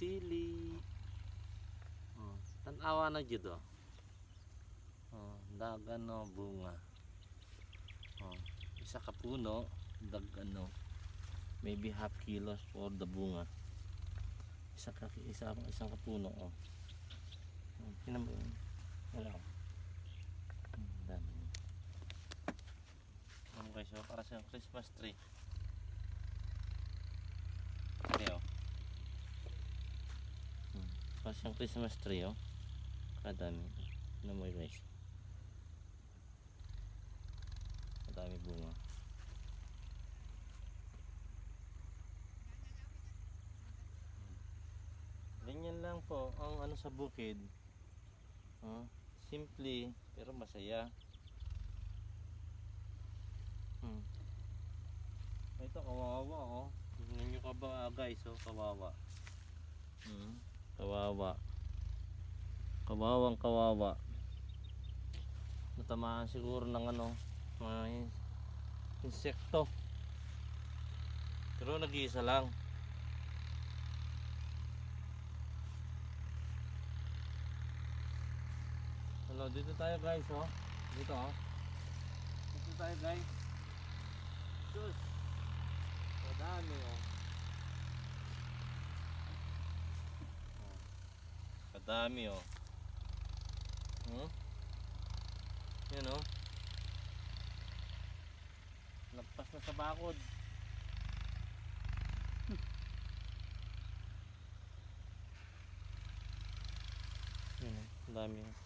sili. Oh, tanawa na jud oh. Oh, dagan no bunga. Oh, isa ka puno, dagan no. Maybe half kilos for the bunga. Isang ka puno oh. Kinam wala. Dami. Okay, so para sa Christmas tree. Okay oh. Para sa Christmas tree oh. Kadami. Ano mo guys? Kadami bunga. Ganyan lang po ang ano sa bukid. Simple pero masaya. Ito kawawa oh. Tingnan nyo ka ba guys oh, kawawa. Kawawa. Kawawa. Natamaan siguro ng ano, mga insekto. Pero nag-iisa lang. Hello, dito tayo guys oh. Dito oh. Dito tayo guys. Sus. Madami oh. Kadami oh. Yan oh. Nagpas na sa bakod. Yan oh. Dami oh.